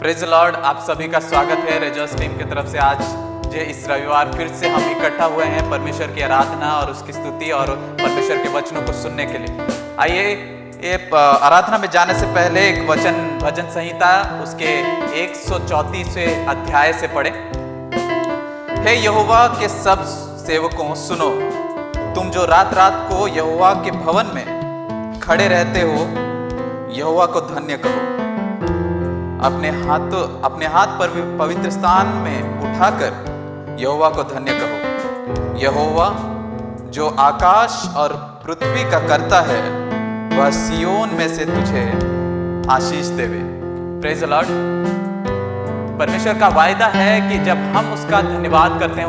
Praise Lord, आप सभी का स्वागत है रेजर्स टीम की तरफ से। आज जो इस रविवार फिर से हम इकट्ठा हुए हैं परमेश्वर की आराधना और उसकी स्तुति और परमेश्वर के वचनों को सुनने के लिए। आइए ये आराधना में जाने से पहले एक भजन संहिता उसके 134वें अध्याय से पढ़े। हे यहोवा के सब सेवकों सुनो, तुम जो रात रात को यहोवा के भवन में खड़े रहते हो, यहोवा को धन्य कहो। अपने हाथ पर पवित्र स्थान में उठाकर यहोवा को धन्य कहो। यहोवा जो आकाश और पृथ्वी का करता है, वह सियोन में से तुझे आशीष देवे। Praise the Lord. परमेश्वर का वायदा है कि जब हम उसका धन्यवाद करते हैं,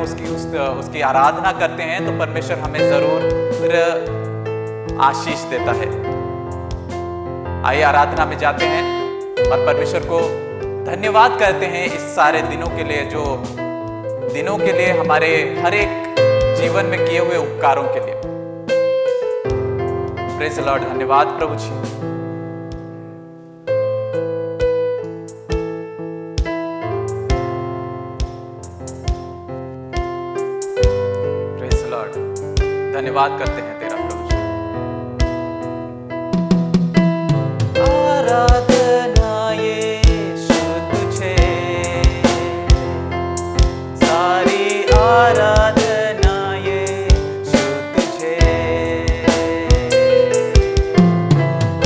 उसकी आराधना करते हैं, तो परमेश्वर हमें जरूर आशीष देता है। आइए आराधना में जाते हैं और परमेश्वर को धन्यवाद करते हैं इस सारे दिनों के लिए, हमारे हर एक जीवन में किए हुए उपकारों के लिए। Praise the lord. धन्यवाद प्रभु जी। Praise the lord. धन्यवाद करते हैं तेरा प्रभु जी। आराधना आराधना यीशु तुझे,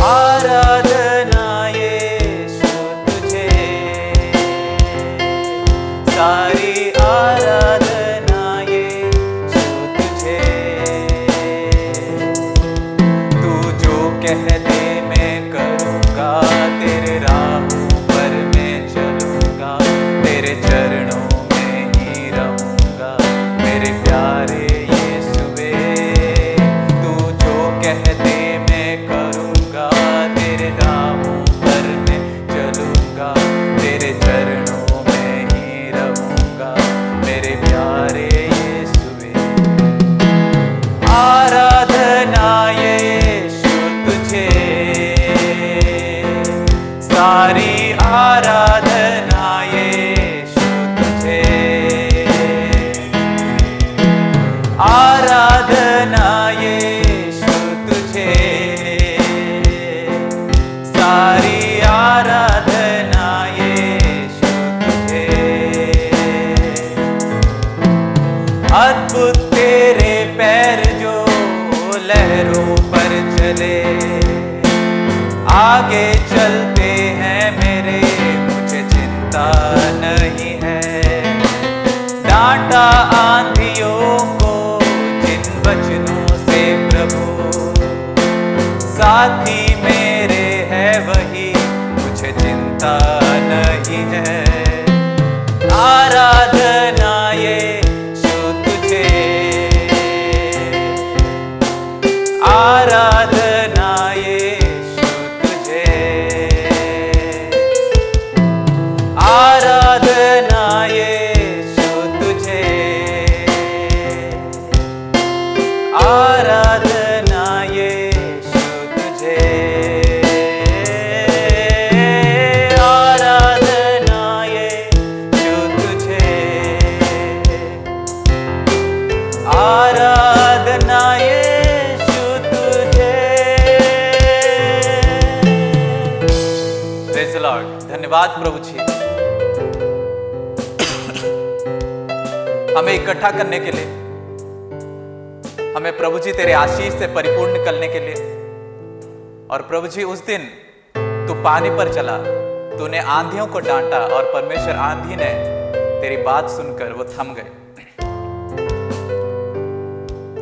आराधना यीशु तुझे, सारी आराधना यीशु तुझे। तू जो कह दे मैं करूँगा, तेरे राहों पर मैं चलूँगा, तेरे चरणों मेरे प्यारे यीशुवे। तू जो कह दे मैं करूँगा, तेरे राहों पर मैं चलूँगा, तेरे चरणों में ही रहूँगा, मेरे प्यारे यीशुवे। आराधना यीशु तुझे, सारी आराधना आराधना यीशु तुझे, सारी आराधना यीशु तुझे। अद्भुत तेरे पैर जो लहरों पर चले, आगे चलते हैं मेरे, मुझे चिंता नहीं है। डांटा आंधियों को वचनों से प्रभु, साथी मेरे है वही, मुझे चिंता नहीं है। आराधना यीशु तुझे, आराधना यीशु तुझे, आराधना आराधना यीशु तुझे, आराधना यीशु तुझे, आराधना यीशु तुझे। Praise the lord. धन्यवाद प्रभु जी हमें इकट्ठा करने के लिए, हमें प्रभु जी तेरे आशीष से परिपूर्ण करने के लिए। और प्रभु जी उस दिन तू पानी पर चला, तूने आंधियों को डांटा और परमेश्वर आंधी ने तेरी बात सुनकर वो थम गए।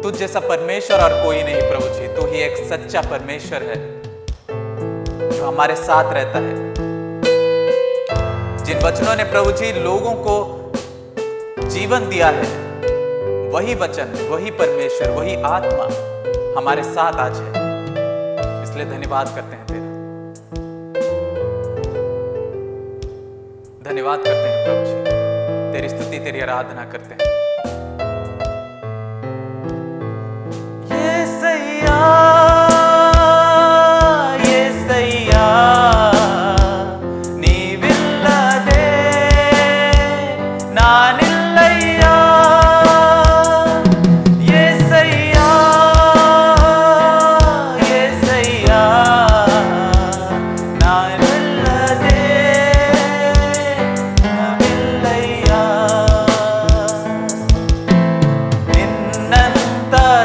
तुझ जैसा परमेश्वर और कोई नहीं प्रभु जी। तू ही एक सच्चा परमेश्वर है जो हमारे साथ रहता है। जिन वचनों ने प्रभु जी लोगों को जीवन दिया है, वही वचन, वही परमेश्वर, वही आत्मा हमारे साथ आज है। इसलिए धन्यवाद करते हैं तेरा, धन्यवाद करते हैं प्रभु जी। तेरी स्तुति, तेरी आराधना करते हैं। ये सैया, ये सैया, नीविल्ला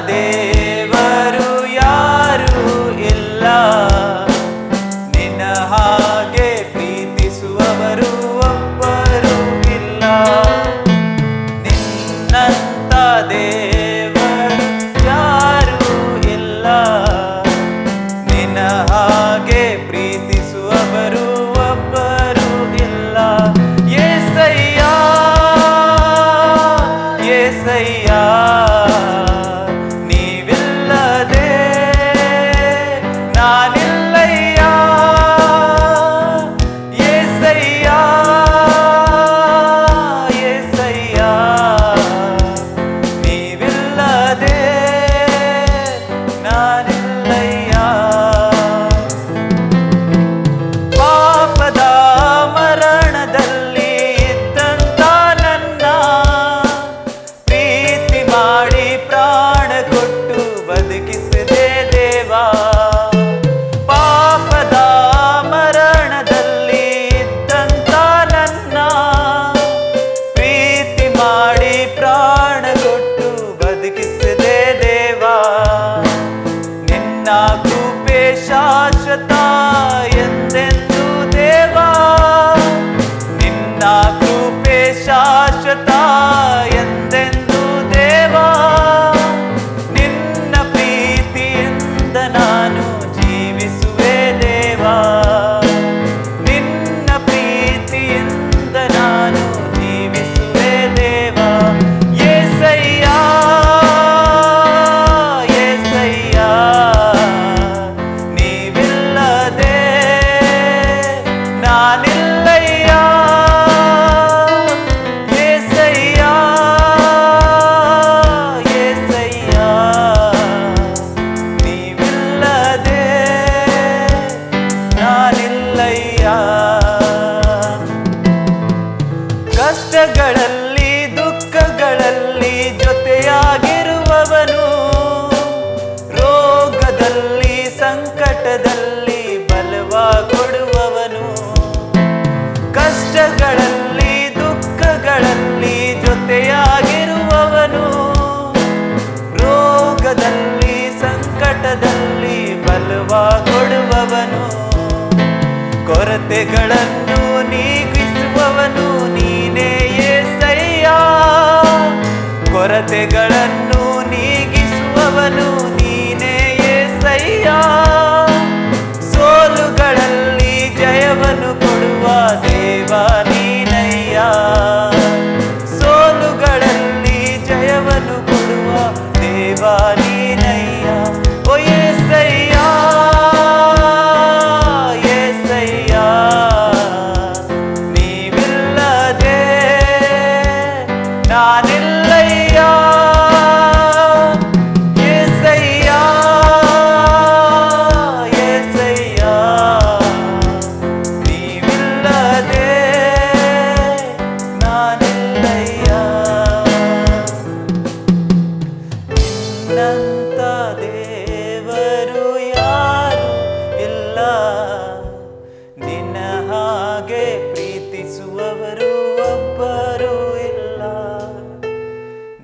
ದೇವರು ಯಾರು ಇಲ್ಲ, ನಿನ್ನ ಹಾಗೆ ಪ್ರೀತಿಸುವವರು ಒಬ್ಬರು ಇಲ್ಲ. ನಿನ್ನಂತ ದೇವರು ಯಾರು ಇಲ್ಲ, ನಿನ್ನ ಹಾಗೆ ಪ್ರೀತಿಸುವವರು ಒಬ್ಬರು ಇಲ್ಲ. యేసయ్య యేసయ్య ನೀವಿಲ್ಲದೆ ನಾನಿಲ್ಲಯ್ಯ. యేసయ్య యేసయ్య ನೀವಿಲ್ಲದೆ ನಾನಿಲ್ಲಯ್ಯ. ಪಾಪದ ಮರಣದಲ್ಲಿ ಇದ್ದಂತ ನನ್ನ ಪ್ರೀತಿ ಮಾಡಿ ಪ್ರಾಣ ಕೊಟ್ಟು ಬದುಕಿಸಿದೆ ದೇವಾ. ಪಾಪದ ಮರಣದಲ್ಲಿ ಇದ್ದಂತ ನನ್ನ ಪ್ರೀತಿ ಮಾಡಿ ಪ್ರಾಣ ಕೊಟ್ಟು ಬದುಕಿಸಿದೆ ದೇವಾ. ನಿನ್ನ ಕೃಪೆ ಶಾಶ್ವತ ಎಂದೆಂದು ದೇವಾ, ನಿನ್ನ ಕೃಪೆ ಶಾಶ್ವತ ಎಂದೆಂದು ದೇವಾ. ನಿನ್ನ ಪ್ರೀತಿಯಿಂದ ನಾನು ಜೀವಿಸುವೆ ದೇವಾ, ನಿನ್ನ ಪ್ರೀತಿಯಿಂದ ನಾನು ಜೀವಿಸುವೆ ದೇವಾ. యేసయ్య యేసయ్య ನೀವಿಲ್ಲದೆ ನಾನಿಲ್ಲಯ್ಯ. యేసయ్య యేసయ్య ನೀವಿಲ್ಲದೆ ನಾನಿಲ್ಲಯ್ಯ. ಕಷ್ಟಗಳಲ್ಲಿ ದುಃಖಗಳಲ್ಲಿ ಜೊತೆಯಾಗಿರುವವನು, ರೋಗದಲ್ಲಿ ಸಂಕಟದಲ್ಲಿ ಬಲವ ಕೊಡುವವನು. ಕಷ್ಟಗಳಲ್ಲಿ ದುಃಖಗಳಲ್ಲಿ ಜೊತೆಯಾಗಿರುವವನು, ರೋಗದಲ್ಲಿ ಸಂಕಟದಲ್ಲಿ ಬಲವ ಕೊಡುವವನು. ಕೊರತೆಗಳನ್ನು ನೀಗಿಸುವವನು ನೀನೇ యేసయ్య, ಕೊರತೆಗಳನ್ನು ನೀಗಿಸುವವನು ನೀನೇ యేసయ్య. ಸೋಲುಗಳಲ್ಲಿ ಜಯವನ್ನು ಕೊಡುವ ದೇವ ನೀನಯ್ಯ, ಸೋಲುಗಳಲ್ಲಿ ಜಯವನ್ನು ಕೊಡುವ ದೇವ ನೀನಯ್ಯ. ಓ యేసయ్య యేసయ్య ನೀವಿಲ್ಲದೆ ನಾನಿಲ್ಲಯ್ಯ. యేసయ్య యేసయ్య ನೀವಿಲ್ಲದೆ ನಾನಿಲ್ಲಯ್ಯ. ನಿನ್ನಂತ ದೇವರು ಯಾರು ಇಲ್ಲ, ನಿನ್ನ ಹಾಗೆ ಪ್ರೀತಿಸುವವರು ಒಬ್ಬರು ಇಲ್ಲ.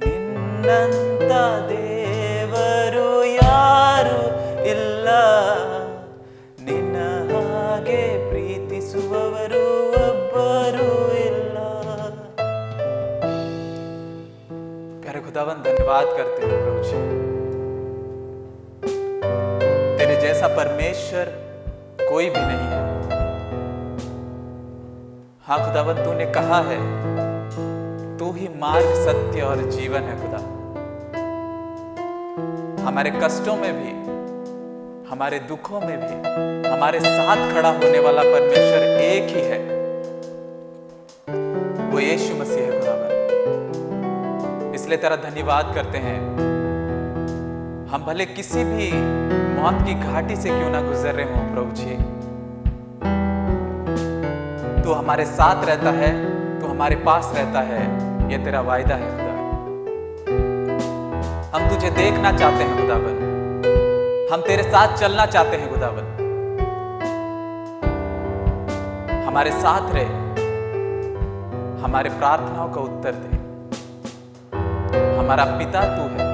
ನಿನ್ನಂತ ದೇವರು ಯಾರು ಇಲ್ಲ, ನಿನ್ನ ಹಾಗೆ ಪ್ರೀತಿಸುವವರು ಒಬ್ಬರು ಇಲ್ಲ. प्यारे खुदावन धन्यवाद करते हैं प्रभु जी, तेरे जैसा परमेश्वर कोई भी नहीं है। हाँ खुदावन, तूने कहा है तू ही मार्ग सत्य और जीवन है खुदा। हमारे कष्टों में भी, हमारे दुखों में भी हमारे साथ खड़ा होने वाला परमेश्वर एक ही है, वो यीशु मसीह है खुदावन। इसलिए तेरा धन्यवाद करते हैं। हम भले किसी भी मौत की घाटी से क्यों ना गुजर रहे हों प्रभु जी, तू हमारे साथ रहता है, तू हमारे पास रहता है, ये तेरा वायदा है खुदा। हम तुझे देखना चाहते हैं खुदावन, हम तेरे साथ चलना चाहते हैं खुदावन। हमारे साथ रहे, हमारे प्रार्थनाओं का उत्तर दे। हमारा पिता तू है,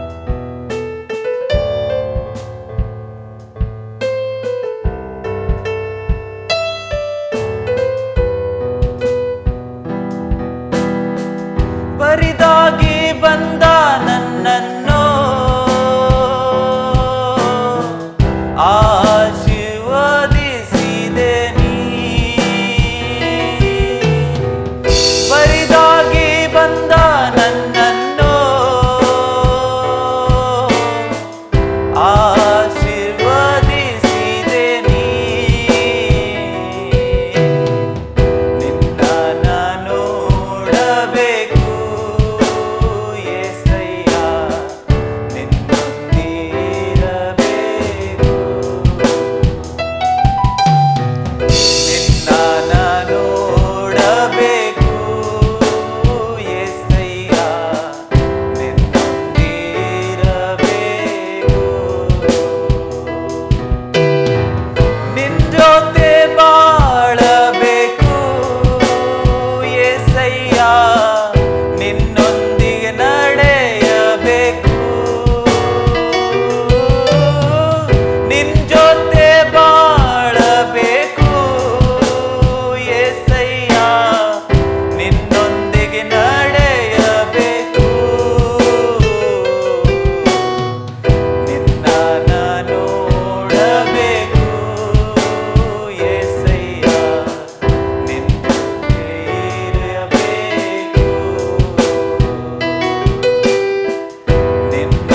ಆಶೀರ್ವದಿಸಿದೆ ನೀ. ನಿನ್ನ ನೋಡಬೇಕು యేసయ్య, ನಿನ್ನೊಂದಿರಬೇಕು. ನಿನ್ನ ನೋಡಬೇಕು యేసయ్య, ನಿನ್ನೊಂದಿರಬೇಕು. ನಿನ್ ಜೊತೆ ಬಾಳಬೇಕು యేసయ్య, ನಿನ್ನೊಂದಿಗೆ ನಡೆಯಬೇಕು. ನಿನ್ ಜೊತೆ ಬಾಳಬೇಕು యేసయ్య, ನಿನ್ನೊಂದಿಗೆ ನಡೆಯಬೇಕು. ನಿನ್ನ ನೋಡಬೇಕು యేసయ్య, ನಿನ್ನೊಂದಿರಬೇಕು. ನಿನ್ನ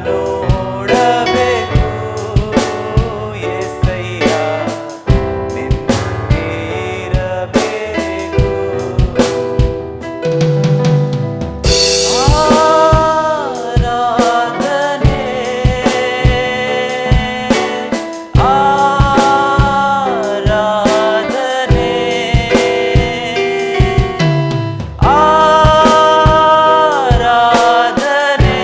ನೋಡಬೇಕು యేసయ్య, ನಿನ್ನೊಂದಿರಬೇಕು. ಆರಾಧನೆ ಆರಾಧನೆ ಆರಾಧನೆ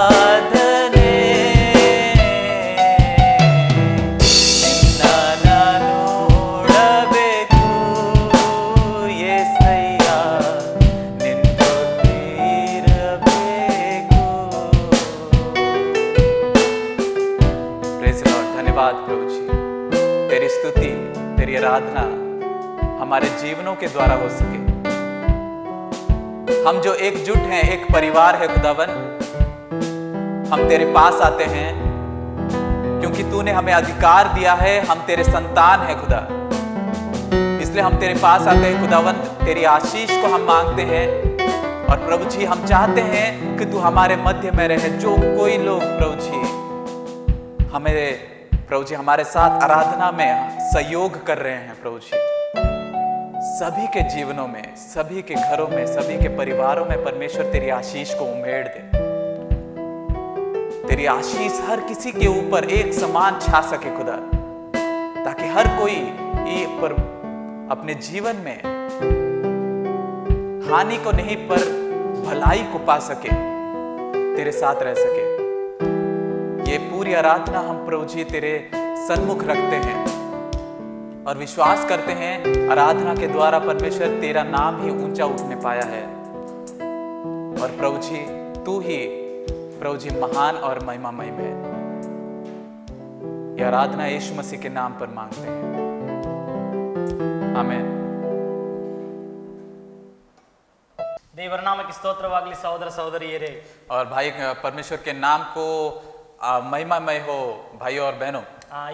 ಆರಾಧನೆ. ನಿನ್ನ ನೋಡಬೇಕು యేసయ్య, ನಿನ್ನೊಂದಿರಬೇಕು. Praise the lord. धन्यवाद प्रभु जी, तेरी स्तुति तेरी आराधना हमारे जीवनों के द्वारा हो सके। हम जो एकजुट हैं, एक परिवार है खुदावन, हम तेरे पास आते हैं क्योंकि तूने हमें अधिकार दिया है, हम तेरे संतान हैं खुदा, इसलिए हम तेरे पास आते हैं खुदावन। तेरी आशीष को हम मांगते हैं और प्रभु जी हम चाहते हैं कि तू हमारे मध्य में रहे। जो कोई लोग प्रभु जी हमें प्रभु जी हमारे साथ आराधना में सहयोग कर रहे हैं प्रभु जी, सभी के जीवनों में, सभी के घरों में, सभी के परिवारों में परमेश्वर तेरी आशीष को उमेड़ दे। तेरी आशीष हर किसी के ऊपर एक समान छा सके खुदा, ताकि हर कोई ये पर अपने जीवन में हानि को नहीं पर भलाई को पा सके, तेरे साथ रह सके। ये पूरी आराधना हम प्रभु जी तेरे सन्मुख रखते हैं और विश्वास करते हैं आराधना के द्वारा परमेश्वर तेरा नाम ही ऊंचा उठने पाया है। और प्रभु जी तू ही प्रभु जी महान और महिमामय है। यह आराधना यीशु मसीह के नाम पर मांगते हैं, आमीन। ದೇವರ ನಾಮಕ್ಕೆ ಸ್ತೋತ್ರವಾಗಲಿ ಸಹೋದರ ಸಹೋದರಿಯರೇ. और भाई परमेश्वर के नाम को महिमामय हो भाइयों और बहनों।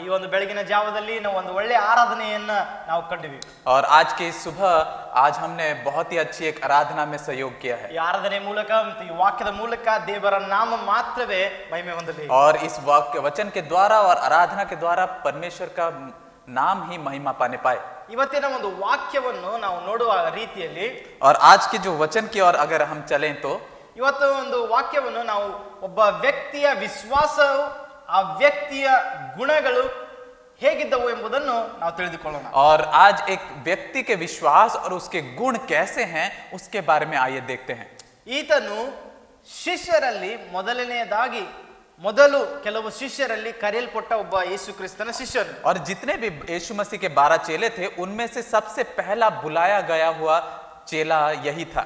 ಈ ಒಂದು ಬೆಳಗಿನ ಜಾವದಲ್ಲಿ ನಾವು ಒಂದು ಒಳ್ಳೆಯ ಆರಾಧನೆಯನ್ನ ನಾವು ಕಂಡಿವಿ. और आज की सुबह आज हमने बहुत ही अच्छी एक आराधना में सहयोग किया है। ಈ ಆರಾಧನೆ ಮೂಲಕ ಮತ್ತು ಈ ವಾಕ್ಯದ ಮೂಲಕ ದೇವರ ನಾಮ ಮಾತ್ರವೇ ಮಹಿಮೆ ಹೊಂದಲಿ. और इस वाक्य वचन के द्वारा और आराधना के द्वारा परमेश्वर का नाम ही महिमा पाने पाए। ಇವತ್ತಿನ ಒಂದು ವಾಕ್ಯವನ್ನು ನಾವು ನೋಡುವ ರೀತಿಯಲ್ಲಿ और आज की जो वचन की ओर अगर हम चलें तो ಇವತ್ತು ಒಂದು ವಾಕ್ಯವನ್ನು ನಾವು ಒಬ್ಬ ವ್ಯಕ್ತಿಯ ವಿಶ್ವಾಸವು ಆ ವ್ಯಕ್ತಿಯ ಗುಣಗಳು ಹೇಗಿದ್ದವು ಎಂಬುದನ್ನು ನಾವು ತಿಳಿದುಕೊಳ್ಳೋಣ. और आज एक व्यक्ति के विश्वास और उसके गुण कैसे हैं उसके बारे में आइए देखते हैं। ಈತನು ಶಿಷ್ಯರಲ್ಲಿ ಮೊದಲನೆಯದಾಗಿ ಮೊದಲು ಕೆಲವು ಶಿಷ್ಯರಲ್ಲಿ ಕರೆಯಲ್ಪಟ್ಟ ಒಬ್ಬ ಯೇಸು ಕ್ರಿಸ್ತನ ಶಿಷ್ಯನು. और जितने भी यीशु मसीह के 12 चेले थे उनमें से सबसे पहला बुलाया गया हुआ चेला यही था।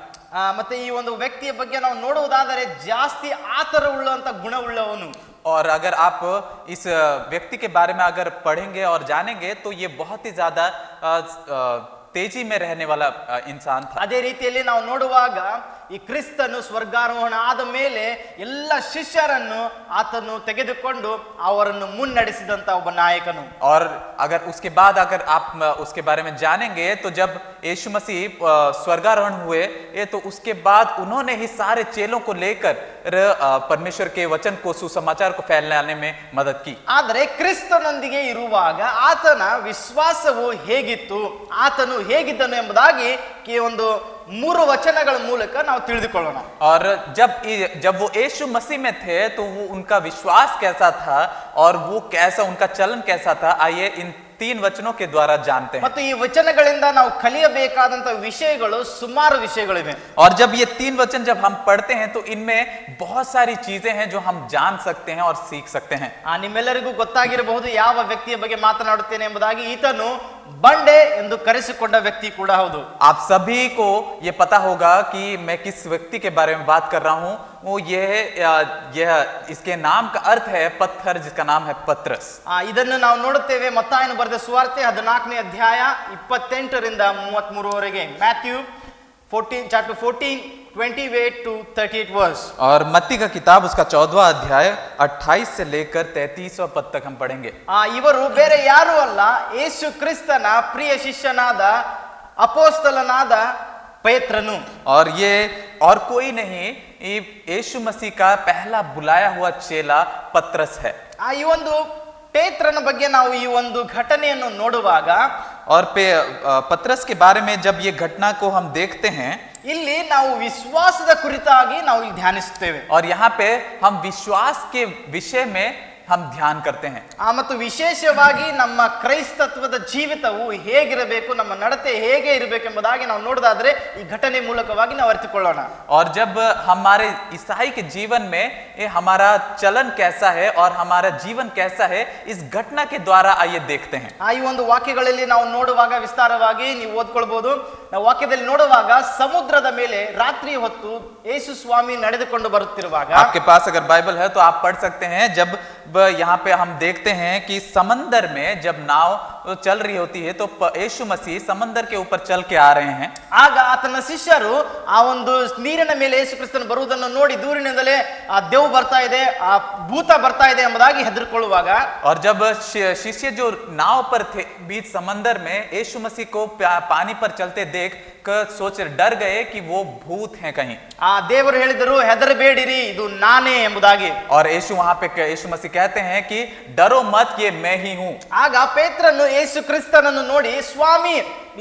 ಮತ್ತೆ ಈ ಒಂದು ವ್ಯಕ್ತಿಯ ಬಗ್ಗೆ ನಾವು ನೋಡುವುದಾದರೆ ಜಾಸ್ತಿ ಆತರ ಉಳ್ಳಂತ ಗುಣವುಳ್ಳವನು. और अगर आप इस व्यक्ति के बारे में अगर पढ़ेंगे और जानेंगे तो ये बहुत ही ज्यादा तेजी में रहने वाला इंसान था। ಅದೇ ರೀತಿಯಲ್ಲಿ ನಾವು ನೋಡುವಾಗ ಈ ಕ್ರಿಸ್ತನು ಸ್ವರ್ಗಾರೋಹಣ ಆದ ಮೇಲೆ ಎಲ್ಲ ಶಿಷ್ಯರನ್ನು ಆತನು ತೆಗೆದುಕೊಂಡು ಅವರನ್ನು ಮುನ್ನಡೆಸಿದಂತ ಒಬ್ಬ ನಾಯಕನು. और अगर उसके बाद अगर आप उसके बारे में जानेंगे तो जब यीशु मसीह स्वर्गारोहण हुए तो उसके बाद उन्होंने ही सारे चेलों को लेकर परमेश्वर के वचन को सुसमाचार को फैलाने में मदद की। ಆದರೆ ಕ್ರಿಸ್ತನೊಂದಿಗೆ ಇರುವಾಗ ಆತನ ವಿಶ್ವಾಸವು ಹೇಗಿತ್ತು, ಆತನು ಹೇಗಿದ್ದನು ಎಂಬುದಾಗಿ ಒಂದು 3 ವಚನಗಳ ಮೂಲಕ ನಾವು ತಿಳಿದುಕೊಳ್ಳೋಣ. और जब वो यीशु मसीह में थे तो वो उनका विश्वास कैसा था और वो कैसा उनका चलन कैसा था, आइए इन 3 वचनों के द्वारा जानते हैं. ಮತ್ತು ಈ ವಚನಗಳಿಂದ ನಾವು ಕಲಿಯಬೇಕಾದಂತ ವಿಷಯಗಳು ಸುಮಾರು ವಿಷಯಗಳಿವೆ. और जब ये 3 वचन जब हम पढ़ते हैं तो इनमें बहुत सारी चीजें हैं जो हम जान सकते हैं और सीख सकते हैं. ನಿಮ್ಮೆಲ್ಲರಿಗೂ ಗೊತ್ತಾಗಿರಬಹುದು ಯಾವ ವ್ಯಕ್ತಿಯ ಬಗ್ಗೆ ಮಾತನಾಡುತ್ತೇನೆ ಎಂಬುದಾಗಿ. ಈತನು ಬಂಡೆ ಎಂದು ಕರೆಸಿಕೊಂಡ ವ್ಯಕ್ತಿ ಕೂಡ ಹೌದು. आप सभी को ये पता होगा कि मैं किस व्यक्ति के बारे में बात कर रहा हूं. वो यह इसके नाम का अर्थ है पत्थर, जिसका नाम है पत्रस. ಇದನ್ನು ನಾವು ನೋಡುತ್ತೇವೆ ಮತ್ತಾಯನು ಬರೆದ ಸುವಾರ್ತೆ 14ನೇ ಅಧ್ಯಾಯ 28 ರಿಂದ 33 ವರೆಗೆ. Matthew 14 chapter 14 28 to 38 verse. और मत्ती का किताब उसका 14वां अध्याय 28 से लेकर 33वां पद तक हम पढ़ेंगे. ಇವರು ಬೇರೆ ಯಾರು ಅಲ್ಲ, ಯೇಸು ಕ್ರಿಸ್ತನ ಪ್ರಿಯ ಶಿಷ್ಯನಾದ ಅಪೊಸ್ತಲನಾದ ಪೇತ್ರನು. और ये और कोई नहीं, यीशु मसीह का पहला बुलाया हुआ चेला पत्रस है. ಈ ಒಂದು ಪೇತ್ರನ ಬಗ್ಗೆ ನಾವು ಈ ಒಂದು ಘಟನೆಯನ್ನು ನೋಡುವಾಗ और पत्रस के बारे में जब ये घटना को हम देखते हैं, ಇಲ್ಲಿ ನಾವು ವಿಶ್ವಾಸದ ಕುರಿತಾಗಿ ನಾವು ಇಲ್ಲಿ ಧ್ಯಾನಿಸುತ್ತೇವೆ. और यहाँ पे हम विश्वास के विषय में हम ध्यान करते हैं. ಮತ್ತು ವಿಶೇಷವಾಗಿ ನಮ್ಮ ಕ್ರೈಸ್ತತ್ವದ ಜೀವಿತವು ಹೇಗಿರಬೇಕು, ನಮ್ಮ ನಡತೆ ಹೇಗೆ ಇರಬೇಕೆಂಬುದಾಗಿ ನಾವು ನೋಡೋದಾದ್ರೆ ಈ ಘಟನೆ ಮೂಲಕವಾಗಿ ನಾವು ಅರಿತುಕೊಳ್ಳೋಣ. और जब हमारे ईसाई के जीवन में हमारा चलन कैसा है और हमारा जीवन कैसा है, इस घटना के द्वारा आइए देखते हैं. ಈ ಒಂದು ವಾಕ್ಯಗಳಲ್ಲಿ ನಾವು ನೋಡುವಾಗ ವಿಸ್ತಾರವಾಗಿ ನೀವು ಓದ್ಕೊಳ್ಬಹುದು. ನಾವು ವಾಕ್ಯದಲ್ಲಿ ನೋಡುವಾಗ ಸಮುದ್ರದ ಮೇಲೆ ರಾತ್ರಿ ಹೊತ್ತು ಯೇಸು ಸ್ವಾಮಿ ನಡೆದುಕೊಂಡು ಬರುತ್ತಿರುವಾಗ, आपके पास अगर बाइबल है तो आप पढ़ सकते हैं. जब यहाँ पे हम देखते हैं कि समंदर में जब नाव चल रही होती है तो यीशु मसीह समंदर के ऊपर चल के आ रहे हैं. ಆಗ ಆತನ ಶಿಷ್ಯರು ಆ ಒಂದು ನೀರಿನ ಮೇಲೆ ಯೇಸು ಕ್ರಿಸ್ತನು ಬರುವುದನ್ನು ನೋಡಿ ದೂರಿನಿಂದಲೇ ಆ ದೇವ್ ಬರ್ತಾ ಇದೆ, ಆ ಭೂತ ಬರ್ತಾ ಇದೆ ಎಂಬುದಾಗಿ ಹೆದರಿಕೊಳ್ಳುವಾಗ, और जब शिष्य जो नाव पर थे बीच समंदर में यीशु मसीह को पानी पर चलते देख कर सोच डर गए कि वो भूत हैं कहीं. ಆ ದೇವರು ಹೇಳಿದರು, ಹೆದರಬೇಡಿರಿ, ಇದು ನಾನೇ ಎಂಬುದಾಗಿ. और यीशु मसीह कहते हैं कि डरो मत, ये मैं ही हूं. ಆಗ ಪೇತ್ರನು ಯೇಸು ಕ್ರಿಸ್ತನನ್ನು ನೋಡಿ, ಸ್ವಾಮಿ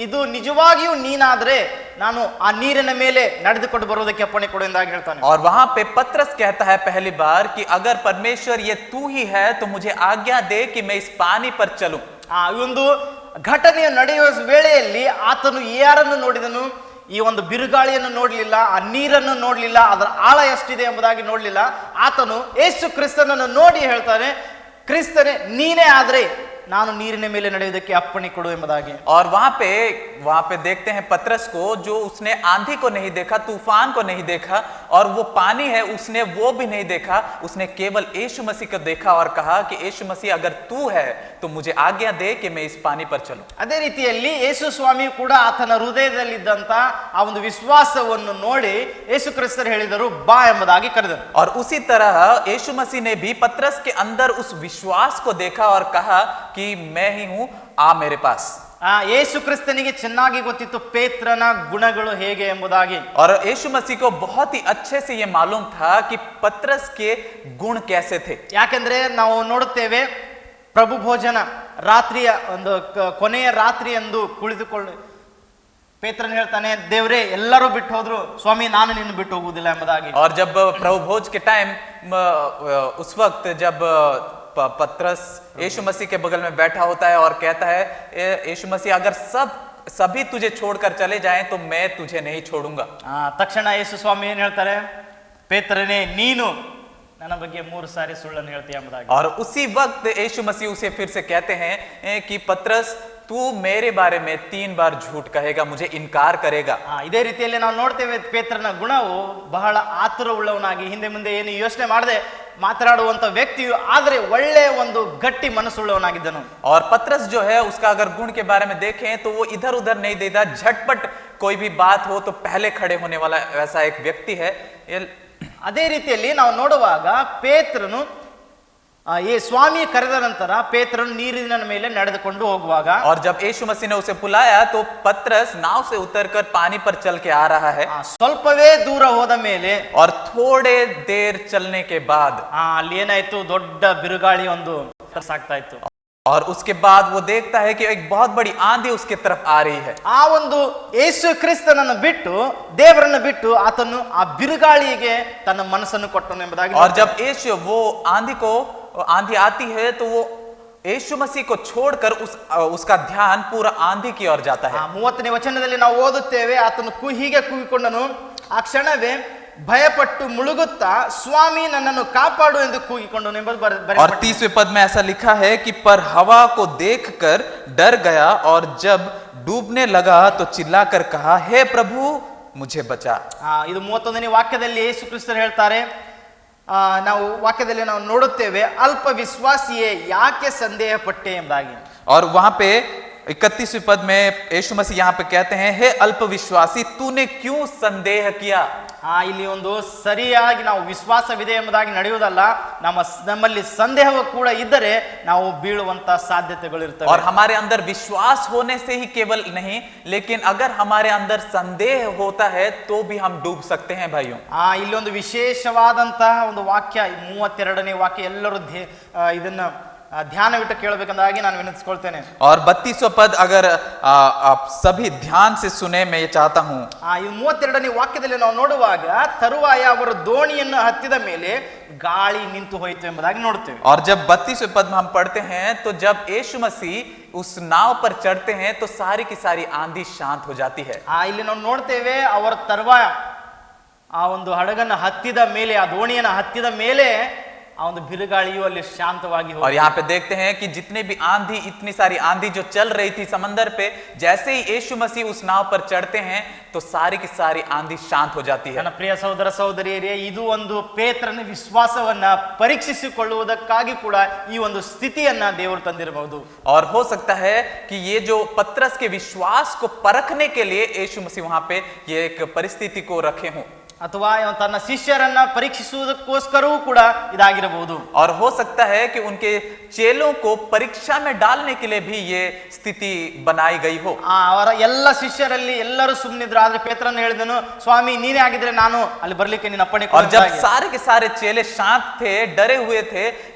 ಇದು ನಿಜವಾಗಿಯೂ ನೀನಾದ್ರೆ ನಾನು ಆ ನೀರಿನ ಮೇಲೆ ನಡೆದುಕೊಂಡು ಬರುವುದಕ್ಕೆ ಅಪ್ಪಣೆ ಕೊಡು ಎಂದಾಗಿ ಹೇಳ್ತಾನೆ. और वहां पे पत्रस कहता है पहली बार कि अगर परमेश्वर ये तू ही है तो मुझे आज्ञा दे कि मैं इस पानी पर चलूं. ಈ ಒಂದು ಘಟನೆಯ ನಡೆಯುವ ವೇಳೆಯಲ್ಲಿ ಆತನು ಯಾರನ್ನು ನೋಡಿದನು? ಈ ಒಂದು ಬಿರುಗಾಳಿಯನ್ನು ನೋಡಲಿಲ್ಲ, ಆ ನೀರನ್ನು ನೋಡಲಿಲ್ಲ, ಅದರ ಆಳ ಎಷ್ಟಿದೆ ಎಂಬುದಾಗಿ ನೋಡಲಿಲ್ಲ. ಆತನು ಯೇಸು ಕ್ರಿಸ್ತನನ್ನು ನೋಡಿ ಹೇಳ್ತಾನೆ, ಕ್ರಿಸ್ತನೇ ನೀನೇ ಆದ್ರೆ ನಾನು ನೀರಿನ ಮೇಲೆ ನಡೆಯುವುದಕ್ಕೆ ಅಪ್ಪಣೆ ಕೊಡು ಎಂಬುದಾಗಿ. और वहां पे देखते हैं पत्रस को, जो उसने आंधी को नहीं देखा, तूफान को नहीं देखा, और वो पानी है उसने वो भी नहीं देखा. उसने केवल यीशु मसीह को देखा और कहा कि यीशु मसीह अगर तू है तो मुझे आज्ञा दे कि मैं इस पानी पर चलूं. ಅದೇ ರೀತಿಯಲ್ಲಿ ಯೇಸು ಸ್ವಾಮಿ ಕೂಡ ಆತನ ಹೃದಯದಲ್ಲಿದ್ದಂತ ಆ ಒಂದು ವಿಶ್ವಾಸವನ್ನು ನೋಡಿ ಯೇಸು ಕ್ರಿಸ್ತರು ಹೇಳಿದರು, ಬಾ ಎಂಬುದಾಗಿ ಕರೆದರು. और उसी तरह यीशु मसीह ने भी पत्रस के अंदर उस विश्वास को देखा और कहा कि मैं ही हूं, आ मेरे पास. ಯೇಸು ಕ್ರಿಸ್ತನಿಗೆ ಚೆನ್ನಾಗಿ ಗೊತ್ತಿತ್ತು ಪೇತ್ರನ ಗುಣಗಳು ಹೇಗೆ ಎಂಬುದಾಗಿ. और यीशु मसीह को बहुत ही अच्छे से ये मालूम था कि पत्रस के गुण कैसे थे. ಯಾಕೆಂದ್ರೆ ನಾವು ನೋಡುತ್ತೇವೆ, ಪ್ರಭು ಭೋಜನ ರಾತ್ರಿಯ ಒಂದು ಕೊನೆಯ ರಾತ್ರಿ ಎಂದು ಕುಳಿತುಕೊಳ್ಳಿ ಪೇತ್ರನ್ ಹೇಳ್ತಾನೆ, ದೇವರೇ ಎಲ್ಲರೂ ಬಿಟ್ಟು ಹೋದ್ರು, ಸ್ವಾಮಿ ನಾನು ನಿನ್ನ ಬಿಟ್ಟು ಹೋಗುವುದಿಲ್ಲ ಎಂಬುದಾಗಿ. और जब प्रभु भोज के टाइम उस वक्त जब पत्रस यीशु मसीह के बगल में बैठा होता है और कहता है, यीशु मसीह अगर सभी तुझे छोड़कर चले जाएं तो मैं तुझे नहीं छोड़ूंगा. ತಕ್ಷಣ ಯೇಸು ಸ್ವಾಮಿ ಏನ್ ಹೇಳ್ತಾರೆ, ಪೇತ್ರನೇ ನೀನು ನನ್ನ ಬಗ್ಗೆ 3 ಸಾರಿ ಸುಳ್ಳನ್ನು ಹೇಳ್ತೀಯ ಎಂಬುದಾಗಿ. और उसी वक्त यीशु मसीह उसे फिर से कहते हैं कि पत्रस तू मेरे बारे में 3 बार झूठ कहेगा, मुझे इनकार करेगा. ಇದೇ ರೀತಿಯಲ್ಲಿ ನಾವು ನೋಡ್ತೇವೆ ಪೇತ್ರನ ಗುಣವು ಬಹಳ ಆತುರ ಉಳ್ಳವನಾಗಿ ಹಿಂದೆ ಮುಂದೆ ಏನು ಯೋಚನೆ ಮಾಡದೆ ಮಾತನಾಡುವಂತ ವ್ಯಕ್ತಿಯು ಆದರೆ ಒಳ್ಳೆ ಒಂದು ಗಟ್ಟಿ ಮನಸ್ಸುಳ್ಳವನಾಗಿದ್ದನು. और पतरस जो है उसका अगर गुण के बारे में देखें तो वो इधर उधर नहीं देता, झटपट कोई भी बात हो तो पहले खड़े होने वाला वैसा एक व्यक्ति है. ಅದೇ ರೀತಿಯಲ್ಲಿ ನಾವು ನೋಡುವಾಗ ಪೇತ್ರನು ಈ ಸ್ವಾಮಿ ಕರೆದ ನಂತರ ಪೇತ್ರನು ನೀರಿನ ಮೇಲೆ ನಡೆದುಕೊಂಡು ಹೋಗುವಾಗ और जब यीशु मसीह ने उसे बुलाया तो पतरस नाव से उतरकर पानी पर चल के आ रहा है. ಸ್ವಲ್ಪವೇ ದೂರ ಹೋದ ಮೇಲೆ और थोड़े देर चलने के बाद ಅಲ್ಲಿ ಏನಾಯ್ತು, ದೊಡ್ಡ ಬಿರುಗಾಳಿ ಒಂದು ಸಾಗ್ತಾ ಇತ್ತು. और उसके बाद वो देखता है कि एक बहुत बड़ी आंधी उसके तरफ आ रही है. ಆ ಒಂದು ಯೇಸು ಕ್ರಿಸ್ತನನ್ನು ಬಿಟ್ಟು ದೇವರನ್ನು ಬಿಟ್ಟು ಆತನು ಆ ಬಿರುಗಾಳಿಗೆ ತನ್ನ ಮನಸ್ಸನ್ನು ಕೊಟ್ಟನು ಎಂಬುದಾಗಿ. और जब यीशु वो आंधी आती है तो वो यीशु मसीह को छोड़कर उसका ध्यान पूरा आंधी की ओर जाता है. 30ನೇ ವಚನದಲ್ಲಿ ನಾವು ಓದುತ್ತೇವೆ, ಆತನು ಹೀಗೆ ಕೂಗಿಕೊಂಡನು, ಆ ಕ್ಷಣವೇ ಭಯಪಟ್ಟು ಮುಳುಗುತ್ತಾ ಸ್ವಾಮಿ ನನ್ನನ್ನು ಕಾಪಾಡು ಎಂದು ಕೂಗಿಕೊಂಡನು ಎಂಬುದು ಬರೆಯಲ್ಪಟ್ಟಿದೆ. और 30वें पद में ऐसा लिखा है कि पर हवा को देखकर डर गया और जब डूबने लगा तो चिल्लाकर कहा, हे प्रभु मुझे बचा. ಇದು 31ನೇ ವಾಕ್ಯದಲ್ಲಿ ಯೇಸು ಕ್ರಿಸ್ತರು ಹೇಳ್ತಾರೆ, ನಾವು ವಾಕ್ಯದಲ್ಲಿ ನಾವು ನೋಡುತ್ತೇವೆ, ಅಲ್ಪ ವಿಶ್ವಾಸಿಯೇ ಯಾಕೆ ಸಂದೇಹ ಪಟ್ಟೆ ಎಂಬುದಾಗಿ. और वहां पे 31वें पद में यीशु मसीह यहाँ पे कहते हैं, हे अल्प विश्वासी तूने क्यों संदेह किया. ಇಲ್ಲಿ ಒಂದು ಸರಿಯಾಗಿ ನಾವು ವಿಶ್ವಾಸವಿದೆ ಎಂಬುದಾಗಿ ನಡೆಯುವುದಲ್ಲ, ನಮ್ಮಲ್ಲಿ ಸಂದೇಹ ಕೂಡ ಇದ್ದರೆ ನಾವು ಬೀಳುವಂತ ಸಾಧ್ಯತೆಗಳು ಇರ್ತವೆ. और हमारे अंदर विश्वास होने से ही केवल नहीं, लेकिन अगर हमारे अंदर संदेह होता है तो भी हम डूब सकते हैं भाइयों. ಇಲ್ಲಿ ಒಂದು ವಿಶೇಷವಾದಂತಹ ಒಂದು ವಾಕ್ಯ, 32ನೇ ವಾಕ್ಯ, ಎಲ್ಲರೂ ಇದನ್ನ ಧ್ಯಾನವಿಟ್ಟು ಕೇಳಬೇಕೆಂದಾಗಿ ನಾನು ವಿನಂತಿಸಿಕೊಳ್ತೇನೆ. और 32वां पद अगर आप सभी ध्यान से सुने, मैं ये चाहता हूं. ಈ 32ನೇ ವಾಕ್ಯದಲ್ಲಿ ನಾವು ನೋಡುವಾಗ ತರುವಾಯ ಅವರು ದೋಣಿಯನ್ನು ಹತ್ತಿದ ಮೇಲೆ ಗಾಳಿ ನಿಂತು ಹೋಯಿತು ಎಂಬುದಾಗಿ ನೋಡುತ್ತೇವೆ. और जब 32वें पद में हम पढ़ते हैं तो जब यीशु मसीह उस नाव पर चढ़ते हैं तो सारी की सारी आंधी शांत हो जाती है. ಇಲ್ಲಿ ನಾವು ನೋಡ್ತೇವೆ, ಅವರ ತರುವಾಯ ಆ ಒಂದು ಹಡಗನ್ನು ಹತ್ತಿದ ಮೇಲೆ, ಆ ದೋಣಿಯನ್ನು ಹತ್ತಿದ ಮೇಲೆ ಆ ಒಂದು ಬಿರುಗಾಳಿಯು ಅಲ್ಲಿ ಶಾಂತವಾಗಿ और यहाँ पे देखते हैं कि जितने भी आंधी, इतनी सारी आंधी जो चल रही थी समंदर पे, जैसे ही यीशु मसीह उस नाव पर चढ़ते हैं तो सारी की सारी आंधी शांत हो जाती है. ನನ್ನ ಪ್ರಿಯ ಸಹೋದರ ಸಹೋದರಿಯರೇ, ಇದು ಒಂದು ಪೇತ್ರನ ವಿಶ್ವಾಸವನ್ನ ಪರೀಕ್ಷಿಸಿಕೊಳ್ಳುವುದಕ್ಕಾಗಿ ಕೂಡ ಈ ಒಂದು ಸ್ಥಿತಿಯನ್ನ ದೇವರು ತಂದಿರಬಹುದು. और हो सकता है कि ये जो पतरस के विश्वास को परखने के लिए यीशु मसीह वहां पे ये एक परिस्थिति को रखे हों. ಅಥವಾ ತನ್ನ ಶಿಷ್ಯರನ್ನ ಪರೀಕ್ಷಿಸುವುದಕ್ಕೋಸ್ಕರವೂ ಕೂಡ ಇದಾಗಿರಬಹುದು. और हो सकता है कि उनके चेलों को परीक्षा में डालने के लिए भी ये स्थिति बनाई गई हो. ಅವರ ಎಲ್ಲ ಶಿಷ್ಯರಲ್ಲಿ ಎಲ್ಲರೂ ಸುಮ್ಮನಿದ್ರು, ಆದ್ರೆ ಪೇತ್ರನು ಹೇಳಿದನು, ಸ್ವಾಮಿ ನೀನೇ ಆಗಿದ್ರೆ ನಾನು ಅಲ್ಲಿ ಬರ್ಲಿಕ್ಕೆ ನಿನ್ನ ಅಪ್ಪಣೆ ಕೊಡು. और जब सारे के सारे चेले शांत थे, डरे हुए थे,